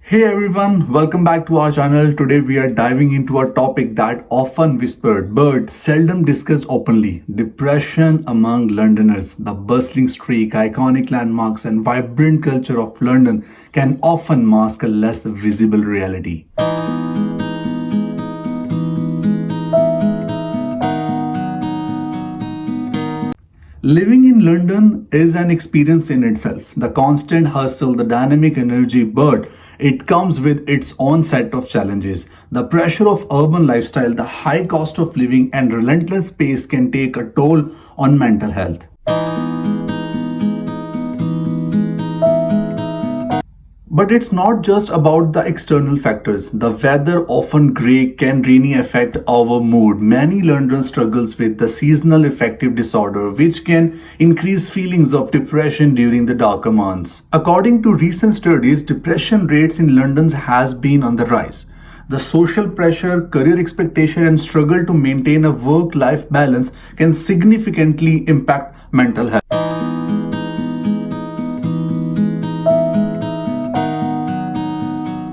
Hey everyone, welcome back to our channel. Today we are diving into a topic that often whispered but seldom discussed openly. Depression among Londoners. The bustling streak, iconic landmarks and vibrant culture of London can often mask a less visible reality. Living in London is an experience in itself. The constant hustle, the dynamic energy, but it comes with its own set of challenges. The pressure of urban lifestyle, the high cost of living, and relentless pace can take a toll on mental health. But it's not just about the external factors. The weather, often grey, can really affect our mood. Many London struggles with the seasonal affective disorder, which can increase feelings of depression during the darker months. According to recent studies, depression rates in London has been on the rise. The social pressure, career expectation, and struggle to maintain a work-life balance can significantly impact mental health.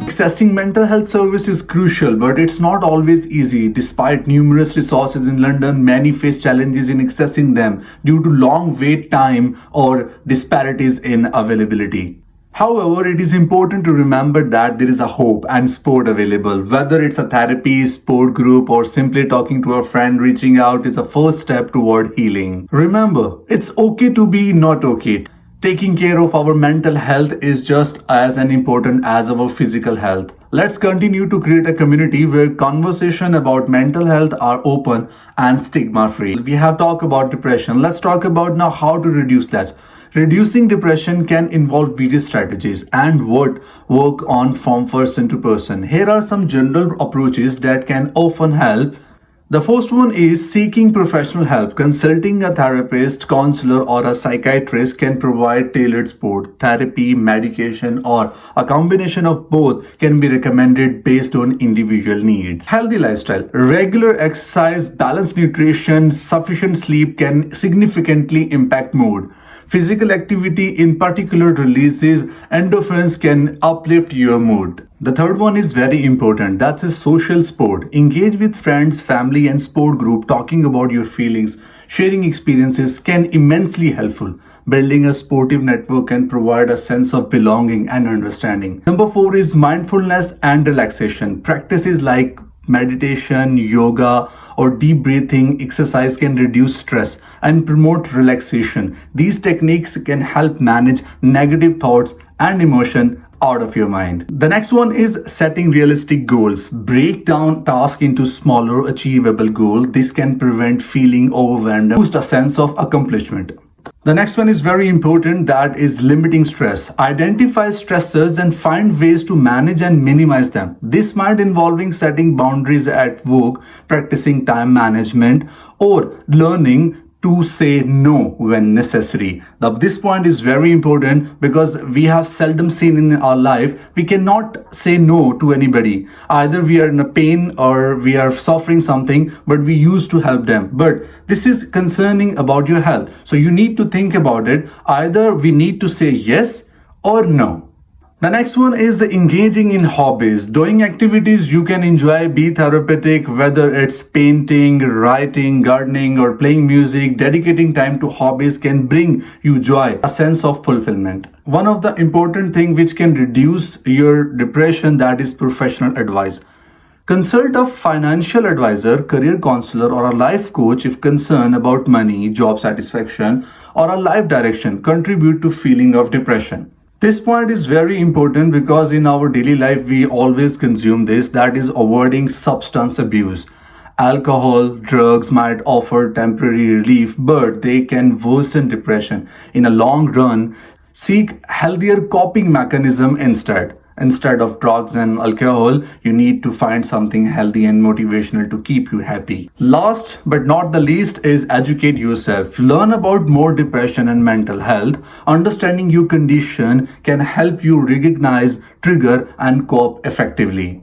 Accessing mental health service is crucial, but it's not always easy. Despite numerous resources in London, many face challenges in accessing them due to long wait time or disparities in availability. However, it is important to remember that there is a hope and support available. Whether it's a therapy, sport group, or simply talking to a friend, reaching out is a first step toward healing. Remember, it's okay to be not okay. Taking care of our mental health is just as important as our physical health. Let's continue to create a community where conversation about mental health are open and stigma free. We have talked about depression. Let's talk about now how to reduce that. Reducing depression can involve various strategies and what work on from person to person. Here are some general approaches that can often help. The first one is seeking professional help. Consulting a therapist, counselor, or a psychiatrist can provide tailored support. Therapy, medication, or a combination of both can be recommended based on individual needs. Healthy lifestyle. Regular exercise, balanced nutrition, sufficient sleep can significantly impact mood. Physical activity in particular releases endorphins can uplift your mood. The third one is very important. That's a social sport. Engage with friends, family and sport group. Talking about your feelings, sharing experiences can immensely helpful. Building a sportive network can provide a sense of belonging and understanding. Number 4 is mindfulness and relaxation. Practices like meditation, yoga, or deep breathing exercise can reduce stress and promote relaxation. These techniques can help manage negative thoughts and emotion out of your mind. The next one is setting realistic goals. Break down tasks into smaller, achievable goals. This can prevent feeling overwhelmed and boost a sense of accomplishment. The next one is very important, that is limiting stress. Identify stressors and find ways to manage and minimize them. This might involving setting boundaries at work, practicing time management, or learning to say no when necessary. This point is very important because we have seldom seen in our life we cannot say no to anybody. Either we are in a pain or we are suffering something, but we used to help them. But this is concerning about your health. So you need to think about it. Either we need to say yes or no. The next one is engaging in hobbies. Doing activities you can enjoy, be therapeutic, whether it's painting, writing, gardening, or playing music. Dedicating time to hobbies can bring you joy, a sense of fulfillment. One of the important things which can reduce your depression, that is professional advice. Consult a financial advisor, career counselor, or a life coach if concern about money, job satisfaction, or a life direction contribute to feeling of depression. This point is very important because in our daily life we always consume this, that is avoiding substance abuse. Alcohol, drugs might offer temporary relief, but they can worsen depression. In a long run, seek healthier coping mechanism instead. Instead of drugs and alcohol, you need to find something healthy and motivational to keep you happy. Last but not the least is educate yourself. Learn about more depression and mental health. Understanding your condition can help you recognize, trigger, and cope effectively.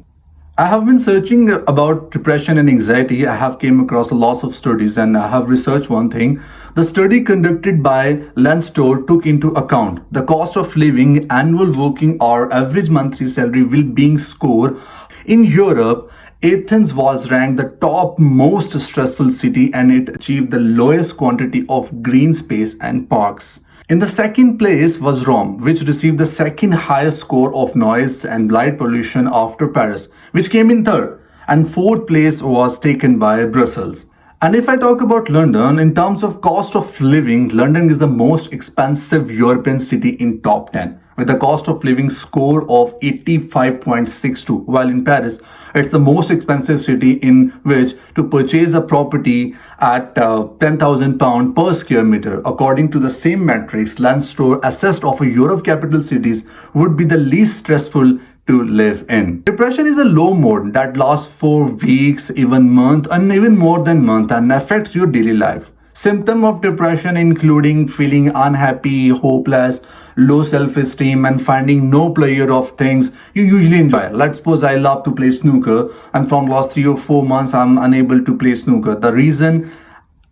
I have been searching about depression and anxiety. I have came across a lot of studies and I have researched one thing. The study conducted by Landstore took into account the cost of living, annual working or average monthly salary will being score. In Europe, Athens was ranked the top most stressful city and it achieved the lowest quantity of green space and parks. In the second place was Rome, which received the second highest score of noise and light pollution after Paris, which came in third. And fourth place was taken by Brussels. And if I talk about London, in terms of cost of living, London is the most expensive European city in top 10 with a cost of living score of 85.62, while in Paris it's the most expensive city in which to purchase a property at £10,000 per square meter. According to the same metrics, Landstore assessed of a Europe capital cities would be the least stressful to live in. Depression is a low mode that lasts for weeks, even month, and even more than month and affects your daily life. Symptoms of depression including feeling unhappy, hopeless, low self-esteem and finding no pleasure of things you usually enjoy. Let's suppose I love to play snooker and from last 3 or 4 months I'm unable to play snooker. The reason,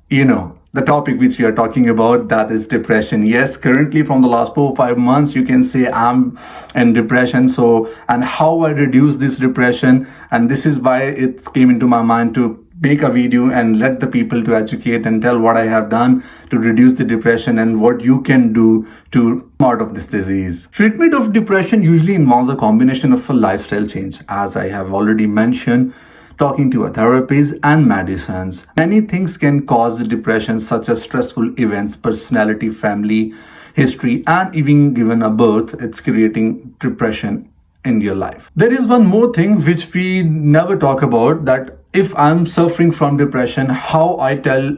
the topic which we are talking about, that is depression. Yes, currently from the last 4 or 5 months you can say I'm in depression. So, and how I reduce this depression, and this is why it came into my mind to make a video and let the people to educate and tell what I have done to reduce the depression and what you can do to come out of this disease. Treatment of depression usually involves a combination of a lifestyle change, as I have already mentioned, talking to a therapist and medicines. Many things can cause depression, such as stressful events, personality, family, history, and even given a birth, it's creating depression in your life. There is one more thing which we never talk about, that if I'm suffering from depression, how I tell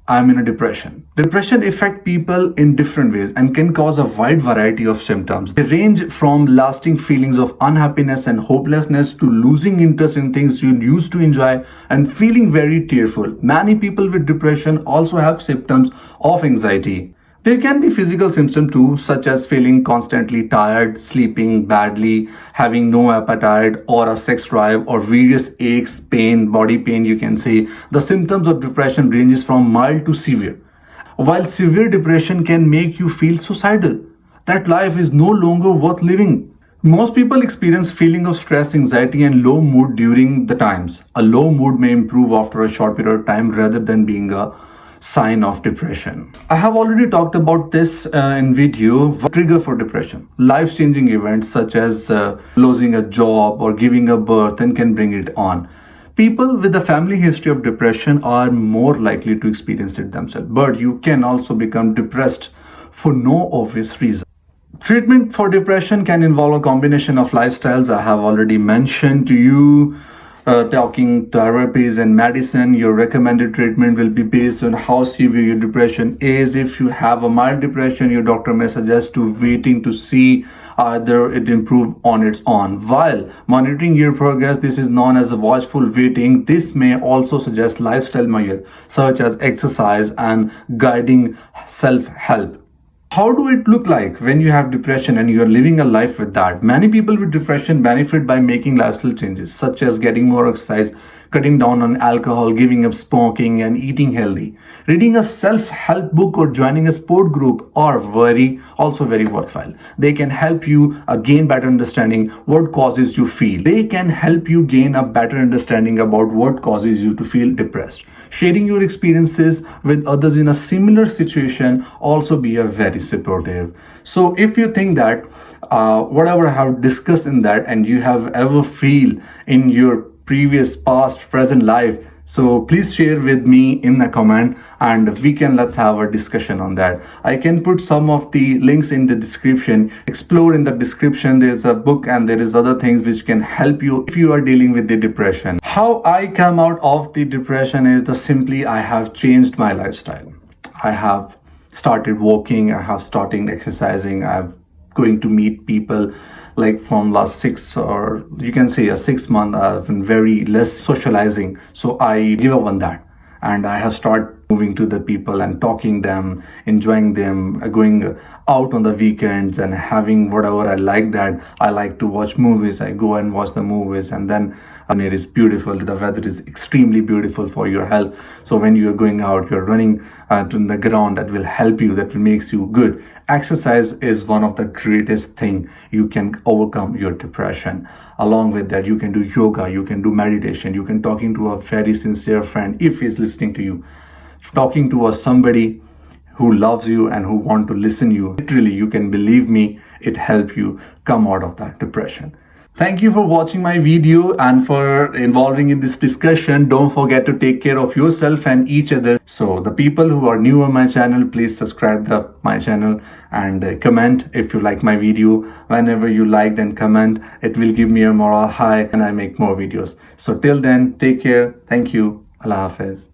I'm in a depression. Depression affect people in different ways and can cause a wide variety of symptoms. They range from lasting feelings of unhappiness and hopelessness to losing interest in things you used to enjoy and feeling very tearful. Many people with depression also have symptoms of anxiety. There can be physical symptoms too, such as feeling constantly tired, sleeping badly, having no appetite or a sex drive, or various aches, pain, body pain, you can say. The symptoms of depression ranges from mild to severe. While severe depression can make you feel suicidal, that life is no longer worth living. Most people experience feeling of stress, anxiety and low mood during the times. A low mood may improve after a short period of time rather than being a sign of depression. I have already talked about this in video. Trigger for depression: life-changing events such as losing a job or giving a birth and can bring it on. People with a family history of depression are more likely to experience it themselves, but you can also become depressed for no obvious reason. Treatment for depression can involve a combination of lifestyles I have already mentioned to you. Talking therapies and medicine, your recommended treatment will be based on how severe your depression is. If you have a mild depression, your doctor may suggest to waiting to see either it improve on its own. While monitoring your progress, this is known as a watchful waiting. This may also suggest lifestyle measures such as exercise and guiding self-help. How do it look like when you have depression and you are living a life with that? Many people with depression benefit by making lifestyle changes, such as getting more exercise, cutting down on alcohol, giving up smoking, and eating healthy. Reading a self-help book or joining a sport group are also very worthwhile. They can help you gain better understanding what causes you feel. They can help you gain a better understanding about what causes you to feel depressed. Sharing your experiences with others in a similar situation also be a very supportive. So if you think that whatever I have discussed in that and you have ever feel in your previous past present life, so please share with me in the comment and let's have a discussion on that. I can put some of the links in the description. Explore in the description. There's a book and there is other things which can help you if you are dealing with the depression. How I come out of the depression is simply I have changed my lifestyle. I have started walking, I have started exercising, I'm going to meet people. Like from last 6 months, I've been very less socializing. So I give up on that and I have started moving to the people and talking them, enjoying them, going out on the weekends and having whatever I like. That I like to watch movies. I go and watch the movies, and then it is beautiful. The weather is extremely beautiful for your health. So when you are going out, you're running to the ground, that will help you, that will makes you good. Exercise is one of the greatest thing you can overcome your depression. Along with that, you can do yoga, you can do meditation, you can talking to a very sincere friend if he's listening to you, talking to somebody who loves you and who want to listen you. Literally, you can believe me, it help you come out of that depression. Thank you for watching my video and for involving in this discussion. Don't forget to take care of yourself and each other. So the people who are new on my channel, please subscribe to my channel and comment if you like my video. Whenever you like, then comment. It will give me a morale high and I make more videos. So till then, take care. Thank you. Allah Hafiz.